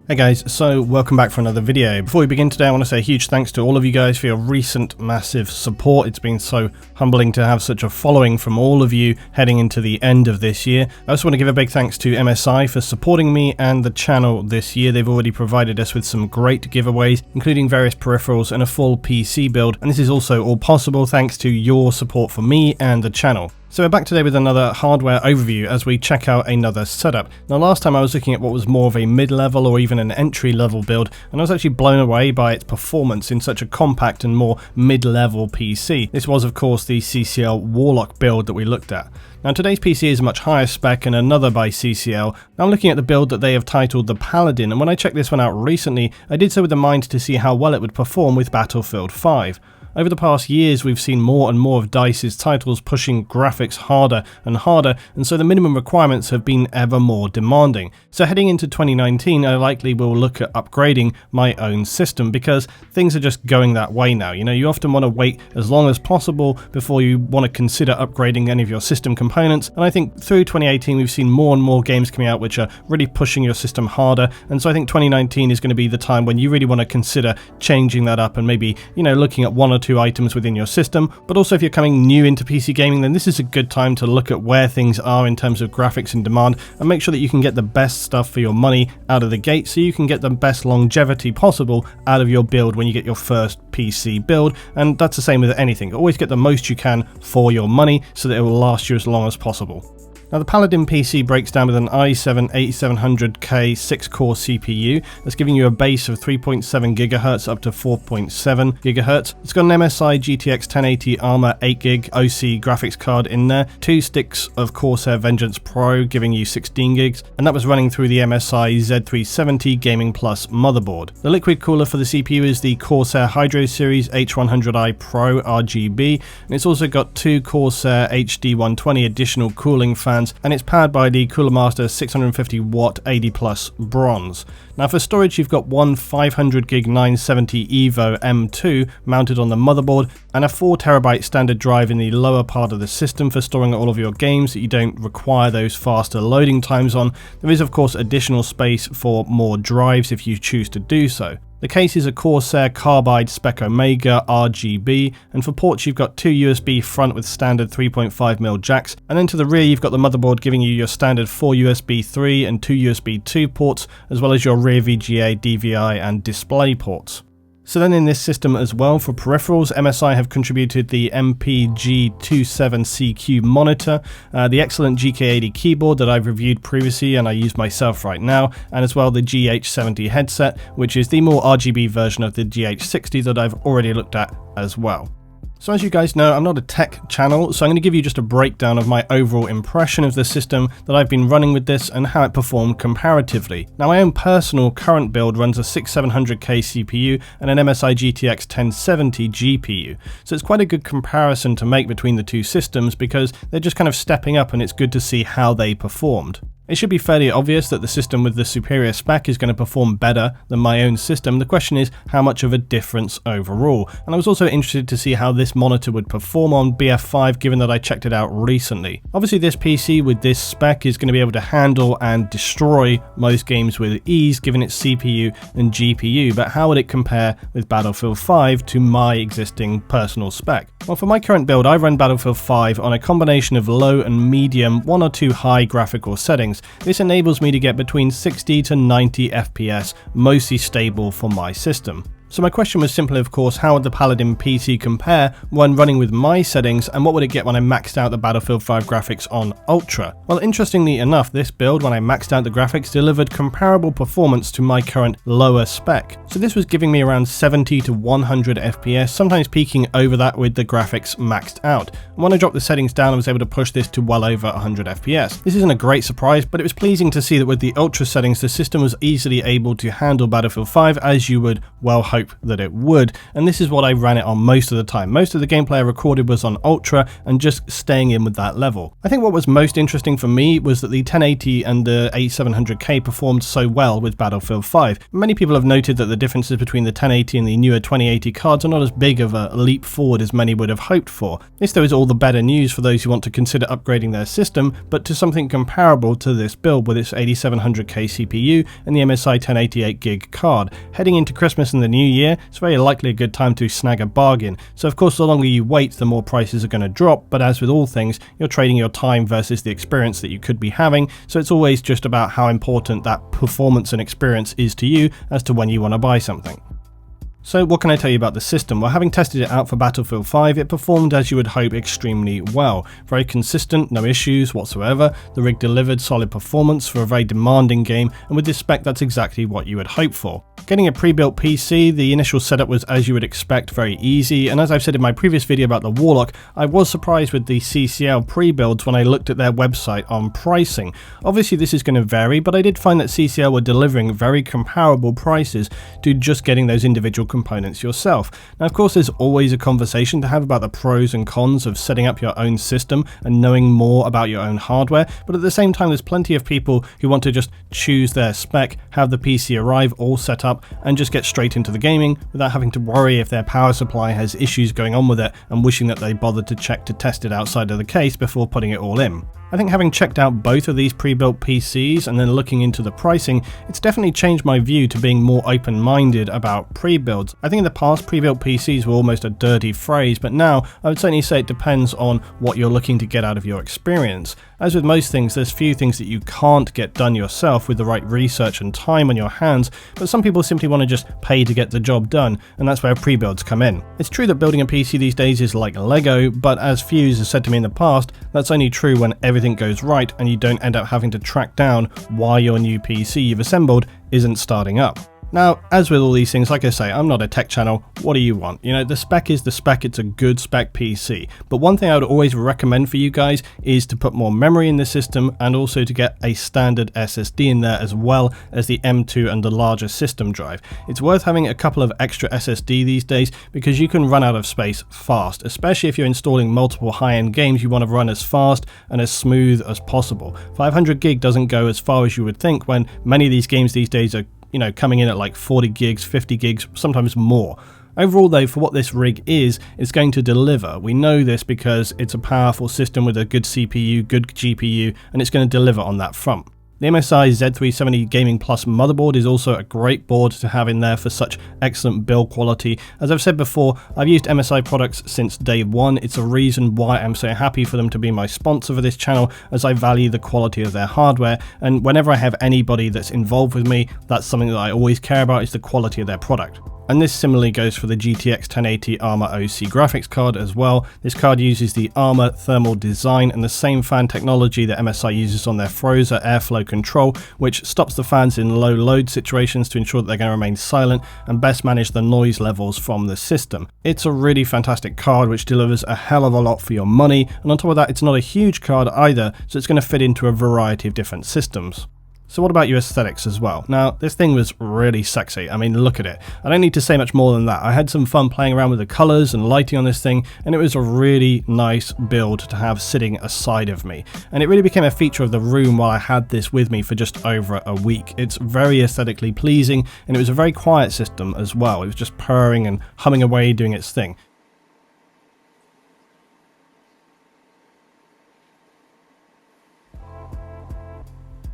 Hey guys, so welcome back for another video. Before we begin today, I want to say a huge thanks to all of you guys for your recent massive support. It's been so humbling to have such a following from all of you heading into the end of this year. I also want to give a big thanks to MSI for supporting me and the channel this year. They've already provided us with some great giveaways, including various peripherals and a full PC build, and this is also all possible thanks to your support for me and the channel. So we're back today with another hardware overview as we check out another setup. Now last time I was looking at what was more of a mid-level or even an entry-level build, and I was actually blown away by its performance in such a compact and more mid-level PC. This was of course the CCL Warlock build that we looked at. Now today's PC is a much higher spec and another by CCL. Now I'm looking at the build that they have titled the Paladin, and when I checked this one out recently, I did so with the mind to see how well it would perform with Battlefield 5. Over the past years, we've seen more and more of DICE's titles pushing graphics harder and harder, and so the minimum requirements have been ever more demanding. So heading into 2019, I likely will look at upgrading my own system because things are just going that way now. You often want to wait as long as possible before you want to consider upgrading any of your system components, and I think through 2018 we've seen more and more games coming out which are really pushing your system harder, and so I think 2019 is going to be the time when you really want to consider changing that up and maybe, looking at one or two items within your system. But also if you're coming new into PC gaming, then this is a good time to look at where things are in terms of graphics and demand and make sure that you can get the best stuff for your money out of the gate so you can get the best longevity possible out of your build when you get your first PC build. And that's the same with anything. Always get the most you can for your money so that it will last you as long as possible. Now the Paladin PC breaks down with an i7-8700K 6-core CPU that's giving you a base of 3.7 GHz up to 4.7 GHz. It's got an MSI GTX 1080 Armor 8GB OC graphics card in there, 2 sticks of Corsair Vengeance Pro giving you 16 gigs, and that was running through the MSI Z370 Gaming Plus motherboard. The liquid cooler for the CPU is the Corsair Hydro Series H100i Pro RGB, and it's also got 2 Corsair HD120 additional cooling fans, and it's powered by the Cooler Master 650 watt 80 plus bronze. Now for storage, you've got one 500GB 970 EVO M2 mounted on the motherboard and a 4TB standard drive in the lower part of the system for storing all of your games that you don't require those faster loading times on. There is of course additional space for more drives if you choose to do so. The case is a Corsair Carbide Spec Omega RGB, and for ports you've got 2 USB front with standard 3.5mm jacks, and then to the rear you've got the motherboard giving you your standard 4 USB 3 and 2 USB 2 ports, as well as your rear VGA, DVI and display ports. So then in this system as well, for peripherals, MSI have contributed the MPG27CQ monitor, the excellent GK80 keyboard that I've reviewed previously and I use myself right now, and as well the GH70 headset, which is the more RGB version of the GH60 that I've already looked at as well. So as you guys know, I'm not a tech channel, so I'm going to give you just a breakdown of my overall impression of the system that I've been running with this and how it performed comparatively. Now my own personal current build runs a 6700K CPU and an MSI GTX 1070 GPU, so it's quite a good comparison to make between the two systems because they're just kind of stepping up and it's good to see how they performed. It should be fairly obvious that the system with the superior spec is going to perform better than my own system. The question is how much of a difference overall. And I was also interested to see how this monitor would perform on BF5 given that I checked it out recently. Obviously this PC with this spec is going to be able to handle and destroy most games with ease given its CPU and GPU, but how would it compare with Battlefield 5 to my existing personal spec? Well, for my current build I run Battlefield 5 on a combination of low and medium, 1 or 2 high graphical settings. This enables me to get between 60 to 90 FPS, mostly stable for my system. So my question was simply, of course, how would the Paladin PC compare when running with my settings, and what would it get when I maxed out the Battlefield 5 graphics on Ultra? Well, interestingly enough, this build, when I maxed out the graphics, delivered comparable performance to my current lower spec. So this was giving me around 70 to 100 FPS, sometimes peaking over that with the graphics maxed out. And when I dropped the settings down, I was able to push this to well over 100 FPS. This isn't a great surprise, but it was pleasing to see that with the Ultra settings, the system was easily able to handle Battlefield 5 as you would well hope hope that it would, and this is what I ran it on most of the time. Most of the gameplay I recorded was on Ultra and just staying in with that level. I think what was most interesting for me was that the 1080 and the A700K performed so well with Battlefield 5. Many people have noted that the differences between the 1080 and the newer 2080 cards are not as big of a leap forward as many would have hoped for. This though is all the better news for those who want to consider upgrading their system, but to something comparable to this build with its 8700K CPU and the MSI 1088GB card. Heading into Christmas and the new year, it's very likely a good time to snag a bargain. So of course the longer you wait, the more prices are going to drop, but as with all things, you're trading your time versus the experience that you could be having, so it's always just about how important that performance and experience is to you as to when you want to buy something. So what can I tell you about the system? Well, having tested it out for Battlefield 5, it performed as you would hope extremely well. Very consistent, no issues whatsoever. The rig delivered solid performance for a very demanding game, and with this spec that's exactly what you would hope for. Getting a pre-built PC, the initial setup was as you would expect, very easy, and as I've said in my previous video about the Warlock, I was surprised with the CCL pre-builds when I looked at their website on pricing. Obviously this is going to vary, but I did find that CCL were delivering very comparable prices to just getting those individual components yourself. Now of course there's always a conversation to have about the pros and cons of setting up your own system and knowing more about your own hardware, but at the same time there's plenty of people who want to just choose their spec, have the PC arrive all set up and just get straight into the gaming without having to worry if their power supply has issues going on with it and wishing that they bothered to check to test it outside of the case before putting it all in. I think having checked out both of these pre-built PCs and then looking into the pricing, it's definitely changed my view to being more open-minded about pre-builds. I think in the past pre-built PCs were almost a dirty phrase, but now I would certainly say it depends on what you're looking to get out of your experience. As with most things, there's few things that you can't get done yourself with the right research and time on your hands, but some people simply want to just pay to get the job done, and that's where pre-builds come in. It's true that building a PC these days is like Lego, but as Fuse has said to me in the past, that's only true when everything goes right and you don't end up having to track down why your new PC you've assembled isn't starting up. Now, as with all these things, like I say, I'm not a tech channel. What do you want? You know, the spec is the spec, it's a good spec PC. But one thing I would always recommend for you guys is to put more memory in the system and also to get a standard SSD in there as well as the M2 and the larger system drive. It's worth having a couple of extra SSD these days because you can run out of space fast, especially if you're installing multiple high-end games you want to run as fast and as smooth as possible. 500 gig doesn't go as far as you would think when many of these games these days are coming in at like 40 gigs, 50 gigs, sometimes more. Overall though, for what this rig is, it's going to deliver. We know this because it's a powerful system with a good CPU, good GPU, and it's going to deliver on that front. The MSI Z370 Gaming Plus motherboard is also a great board to have in there for such excellent build quality. As I've said before, I've used MSI products since day one. It's a reason why I'm so happy for them to be my sponsor for this channel, as I value the quality of their hardware, and whenever I have anybody that's involved with me, that's something that I always care about, is the quality of their product. And this similarly goes for the GTX 1080 Armor OC graphics card as well. This card uses the Armor thermal design and the same fan technology that MSI uses on their Frozr airflow control, which stops the fans in low load situations to ensure that they're going to remain silent and best manage the noise levels from the system. It's a really fantastic card which delivers a hell of a lot for your money, and on top of that it's not a huge card either, so it's going to fit into a variety of different systems. So what about your aesthetics as well? Now, this thing was really sexy. I mean, look at it. I don't need to say much more than that. I had some fun playing around with the colors and lighting on this thing, and it was a really nice build to have sitting aside of me. And it really became a feature of the room while I had this with me for just over a week. It's very aesthetically pleasing, and it was a very quiet system as well. It was just purring and humming away, doing its thing.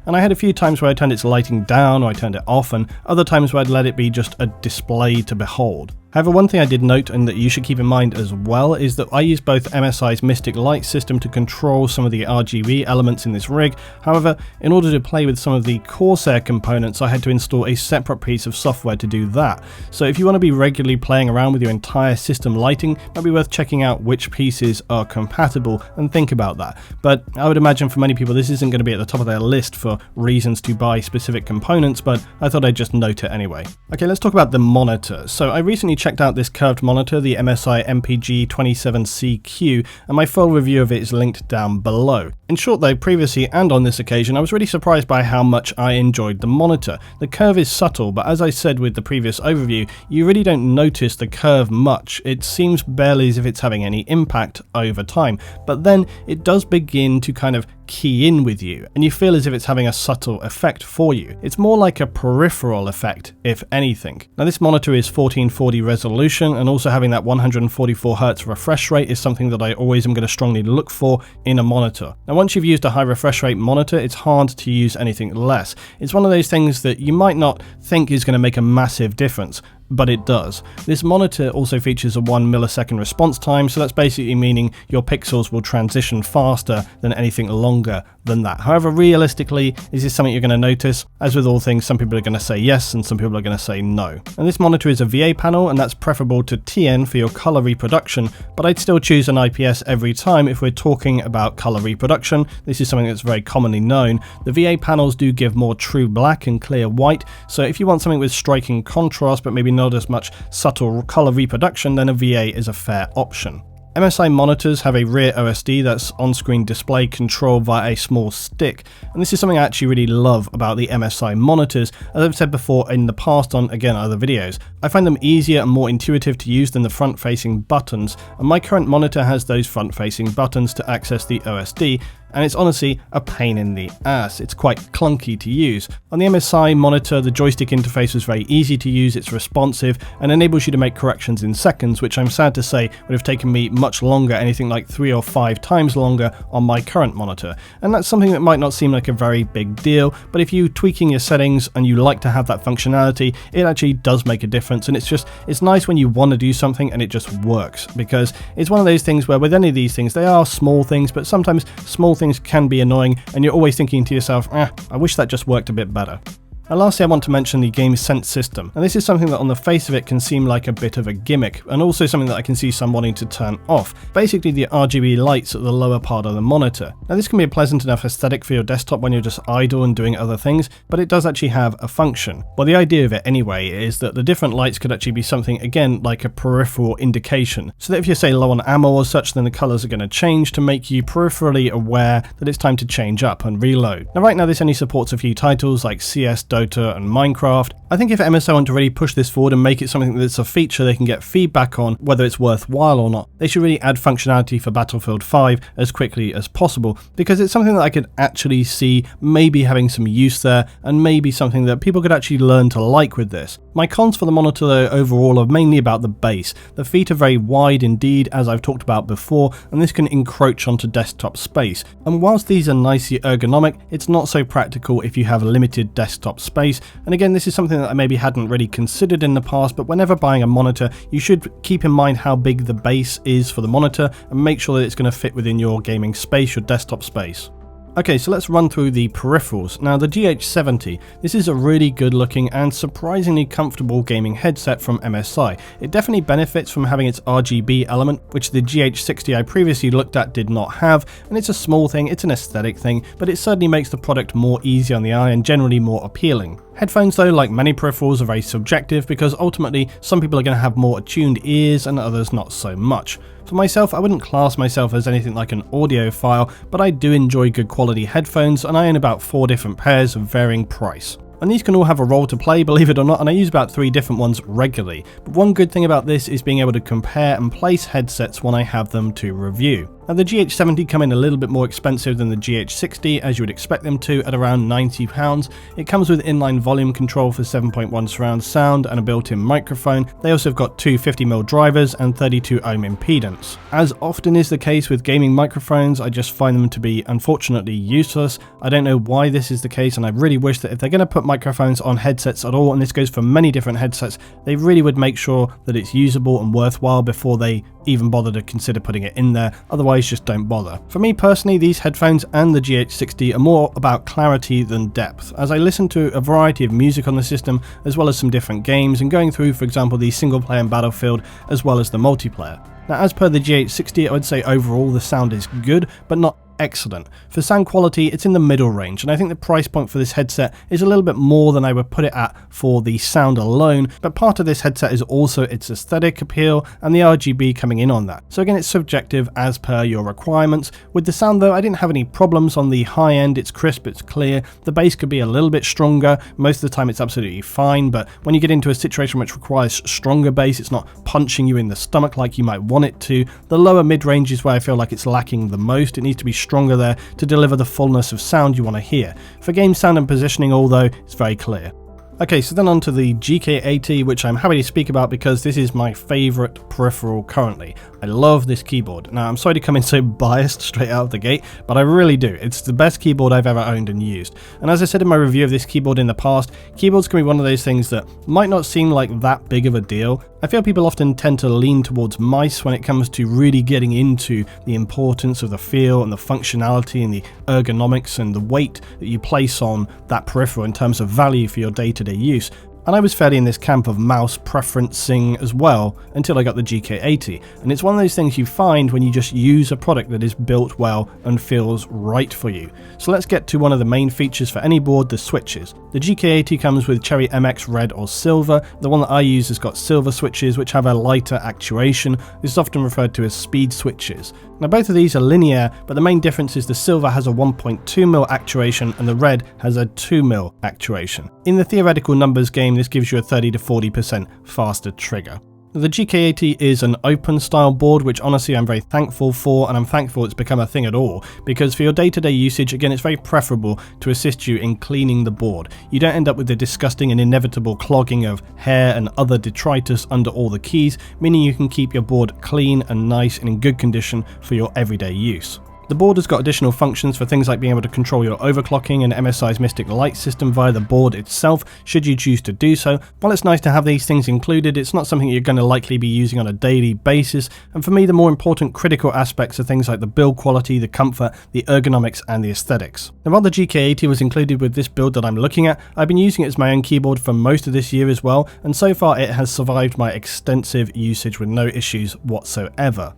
And I had a few times where I turned its lighting down or I turned it off, and other times where I'd let it be just a display to behold. However, one thing I did note and that you should keep in mind as well is that I use both MSI's Mystic Light system to control some of the RGB elements in this rig. However, in order to play with some of the Corsair components, I had to install a separate piece of software to do that. So if you want to be regularly playing around with your entire system lighting, it might be worth checking out which pieces are compatible and think about that. But I would imagine for many people this isn't going to be at the top of their list for reasons to buy specific components, but I thought I'd just note it anyway. Okay, let's talk about the monitor. So I recently checked out this curved monitor, the MSI MPG27CQ, and my full review of it is linked down below. In short though, previously and on this occasion, I was really surprised by how much I enjoyed the monitor. The curve is subtle, but as I said with the previous overview, you really don't notice the curve much. It seems barely as if it's having any impact over time, but then it does begin to kind of key in with you, and you feel as if it's having a subtle effect for you. It's more like a peripheral effect, if anything. Now this monitor is 1440 resolution, and also having that 144Hz refresh rate is something that I always am going to strongly look for in a monitor. Now once you've used a high refresh rate monitor, it's hard to use anything less. It's one of those things that you might not think is going to make a massive difference, but it does. This monitor also features a 1 millisecond response time, so that's basically meaning your pixels will transition faster than anything longer than that. However, realistically, is this something you're going to notice? As with all things, some people are going to say yes and some people are going to say no. And this monitor is a VA panel, and that's preferable to TN for your color reproduction, but I'd still choose an IPS every time if we're talking about color reproduction. This is something that's very commonly known. The VA panels do give more true black and clear white, so if you want something with striking contrast but maybe not as much subtle color reproduction, then a VA is a fair option. MSI monitors have a rear OSD that's on-screen display controlled via a small stick, and this is something I actually really love about the MSI monitors. As I've said before in the past on, again, other videos, I find them easier and more intuitive to use than the front-facing buttons, and my current monitor has those front-facing buttons to access the OSD, and it's honestly a pain in the ass. It's quite clunky to use. On the MSI monitor, the joystick interface was very easy to use, it's responsive, and enables you to make corrections in seconds, which I'm sad to say would have taken me much longer, anything like 3 or 5 times longer on my current monitor. And that's something that might not seem like a very big deal, but if you're tweaking your settings and you like to have that functionality, it actually does make a difference, and it's nice when you want to do something and it just works, because it's one of those things where with any of these things, they are small things, but sometimes small things can be annoying and you're always thinking to yourself, I wish that just worked a bit better. And lastly, I want to mention the Game Sense system. And this is something that on the face of it can seem like a bit of a gimmick, and also something that I can see some wanting to turn off. Basically the RGB lights at the lower part of the monitor. Now this can be a pleasant enough aesthetic for your desktop when you're just idle and doing other things, but it does actually have a function. Well, the idea of it anyway is that the different lights could actually be something, again, like a peripheral indication. So that if you're, say, low on ammo or such, then the colors are going to change to make you peripherally aware that it's time to change up and reload. Now right now this only supports a few titles like CS, Dota and Minecraft. I think if MSI want to really push this forward and make it something that's a feature they can get feedback on whether it's worthwhile or not, they should really add functionality for Battlefield 5 as quickly as possible, because it's something that I could actually see maybe having some use there, and maybe something that people could actually learn to like with this. My cons for the monitor though overall are mainly about the base. The feet are very wide indeed, as I've talked about before, and this can encroach onto desktop space. And whilst these are nicely ergonomic, it's not so practical if you have limited desktop space. And again, this is something that I maybe hadn't really considered in the past, but whenever buying a monitor, you should keep in mind how big the base is for the monitor and make sure that it's going to fit within your gaming space, your desktop space. Okay, so let's run through the peripherals. Now the GH70, this is a really good looking and surprisingly comfortable gaming headset from MSI. It definitely benefits from having its RGB element, which the GH60 I previously looked at did not have, and it's a small thing, it's an aesthetic thing, but it certainly makes the product more easy on the eye and generally more appealing. Headphones though, like many peripherals, are very subjective, because ultimately some people are going to have more attuned ears and others not so much. For myself, I wouldn't class myself as anything like an audiophile, but I do enjoy good quality headphones, and I own about 4 different pairs of varying price. And these can all have a role to play, believe it or not, and I use about 3 different ones regularly. But one good thing about this is being able to compare and place headsets when I have them to review. Now the GH70 come in a little bit more expensive than the GH60, as you would expect them to, at around £90. It comes with inline volume control for 7.1 surround sound and a built-in microphone. They also have got 2 50mm drivers and 32 ohm impedance. As often is the case with gaming microphones, I just find them to be unfortunately useless. I don't know why this is the case, and I really wish that if they're going to put microphones on headsets at all, and this goes for many different headsets, they really would make sure that it's usable and worthwhile before they even bother to consider putting it in there. Otherwise, just don't bother. For me personally, these headphones and the GH60 are more about clarity than depth, as I listen to a variety of music on the system, as well as some different games, and going through, for example, the single player in Battlefield, as well as the multiplayer. Now, as per the GH60, I would say overall the sound is good, but not excellent. For sound quality, it's in the middle range, and I think the price point for this headset is a little bit more than I would put it at for the sound alone, but part of this headset is also its aesthetic appeal and the RGB coming in on that. So again, it's subjective as per your requirements. With the sound though, I didn't have any problems on the high end. It's crisp, it's clear. The bass could be a little bit stronger. Most of the time it's absolutely fine, but when you get into a situation which requires stronger bass, it's not punching you in the stomach like you might want it to. The lower mid-range is where I feel like it's lacking the most. It needs to be stronger there to deliver the fullness of sound you want to hear. For game sound and positioning, although, it's very clear. Okay, so then on to the GK80, which I'm happy to speak about because this is my favourite peripheral currently. I love this keyboard. Now, I'm sorry to come in so biased straight out of the gate, but I really do. It's the best keyboard I've ever owned and used. And as I said in my review of this keyboard in the past, keyboards can be one of those things that might not seem like that big of a deal. I feel people often tend to lean towards mice when it comes to really getting into the importance of the feel and the functionality and the ergonomics and the weight that you place on that peripheral in terms of value for your day-to-day use. And I was fairly in this camp of mouse preferencing as well until I got the GK80. And it's one of those things you find when you just use a product that is built well and feels right for you. So let's get to one of the main features for any board, the switches. The GK80 comes with Cherry MX Red or Silver. The one that I use has got silver switches which have a lighter actuation. This is often referred to as speed switches. Now both of these are linear, but the main difference is the silver has a 1.2mm actuation and the red has a 2mm actuation. In the theoretical numbers game, this gives you a 30 to 40% faster trigger. The GK80 is an open style board, which honestly I'm very thankful for, and I'm thankful it's become a thing at all, because for your day-to-day usage, again, it's very preferable to assist you in cleaning the board. You don't end up with the disgusting and inevitable clogging of hair and other detritus under all the keys, meaning you can keep your board clean and nice and in good condition for your everyday use. The board has got additional functions for things like being able to control your overclocking and MSI's Mystic Light system via the board itself, should you choose to do so. While it's nice to have these things included, it's not something you're going to likely be using on a daily basis, and for me the more important critical aspects are things like the build quality, the comfort, the ergonomics and the aesthetics. Now while the GK80 was included with this build that I'm looking at, I've been using it as my own keyboard for most of this year as well, and so far it has survived my extensive usage with no issues whatsoever.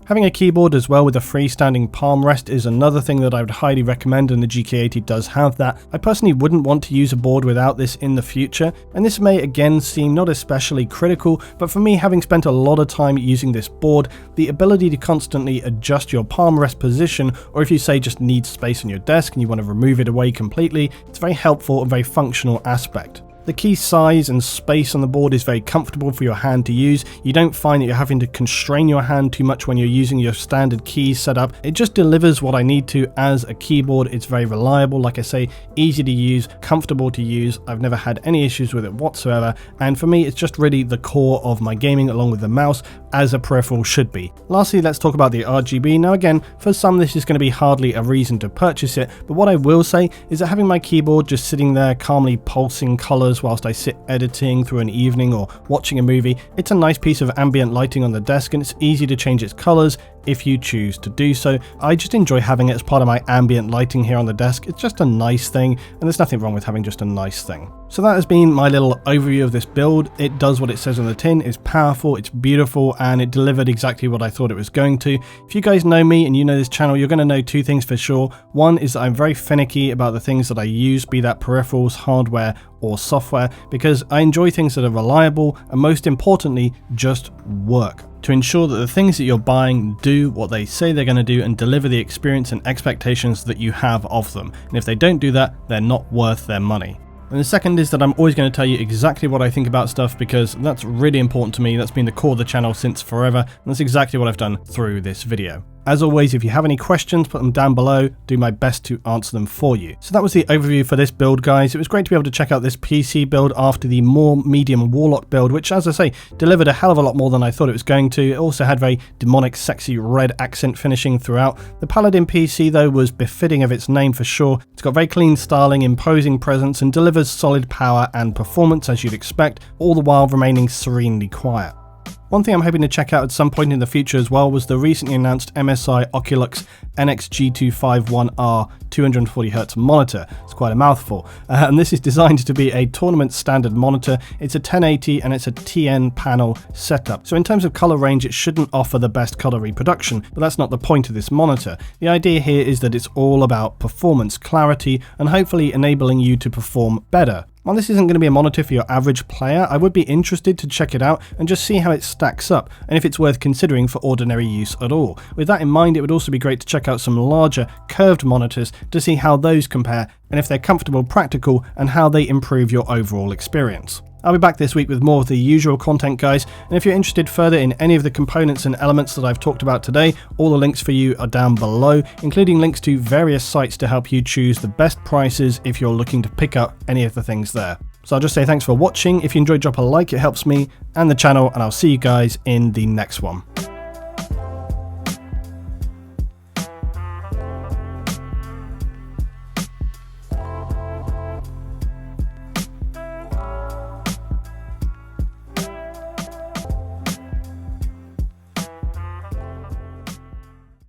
Having a keyboard as well with a freestanding palm rest is another thing that I would highly recommend, and the GK80 does have that. I personally wouldn't want to use a board without this in the future, and this may again seem not especially critical, but for me, having spent a lot of time using this board, the ability to constantly adjust your palm rest position, or if you say just need space on your desk and you want to remove it away completely, it's a very helpful and very functional aspect. The key size and space on the board is very comfortable for your hand to use. You don't find that you're having to constrain your hand too much when you're using your standard keys setup. It just delivers what I need to as a keyboard. It's very reliable, like I say, easy to use, comfortable to use. I've never had any issues with it whatsoever, and for me it's just really the core of my gaming along with the mouse, as a peripheral should be. Lastly, let's talk about the RGB. Now again, for some this is going to be hardly a reason to purchase it, but what I will say is that having my keyboard just sitting there calmly pulsing colours whilst I sit editing through an evening or watching a movie, it's a nice piece of ambient lighting on the desk, and it's easy to change its colours if you choose to do so. I just enjoy having it as part of my ambient lighting here on the desk. It's just a nice thing, and there's nothing wrong with having just a nice thing. So that has been my little overview of this build. It does what it says on the tin, it's powerful, it's beautiful, and it delivered exactly what I thought it was going to. If you guys know me and you know this channel, you're going to know two things for sure. One is that I'm very finicky about the things that I use, be that peripherals, hardware, or software, because I enjoy things that are reliable and most importantly, just work. To ensure that the things that you're buying do what they say they're going to do and deliver the experience and expectations that you have of them. And if they don't do that, they're not worth their money. And the second is that I'm always going to tell you exactly what I think about stuff, because that's really important to me. That's been the core of the channel since forever, and that's exactly what I've done through this video. As always, if you have any questions, put them down below, do my best to answer them for you. So that was the overview for this build, guys. It was great to be able to check out this PC build after the more medium Warlock build, which, as I say, delivered a hell of a lot more than I thought it was going to. It also had very demonic, sexy red accent finishing throughout. The Paladin PC, though, was befitting of its name for sure. It's got very clean styling, imposing presence, and delivers solid power and performance as you'd expect, all the while remaining serenely quiet. One thing I'm hoping to check out at some point in the future as well was the recently announced MSI Oculux NX-G251R 240Hz monitor. It's quite a mouthful, and this is designed to be a tournament standard monitor. It's a 1080 and it's a TN panel setup. So in terms of color range, it shouldn't offer the best color reproduction, but that's not the point of this monitor. The idea here is that it's all about performance, clarity, and hopefully enabling you to perform better. While this isn't going to be a monitor for your average player, I would be interested to check it out and just see how it stacks up, and if it's worth considering for ordinary use at all. With that in mind, it would also be great to check out some larger curved monitors to see how those compare, and if they're comfortable, practical, and how they improve your overall experience. I'll be back this week with more of the usual content, guys, and if you're interested further in any of the components and elements that I've talked about today, all the links for you are down below, including links to various sites to help you choose the best prices if you're looking to pick up any of the things there. So I'll just say thanks for watching. If you enjoyed, drop a like, it helps me and the channel, and I'll see you guys in the next one.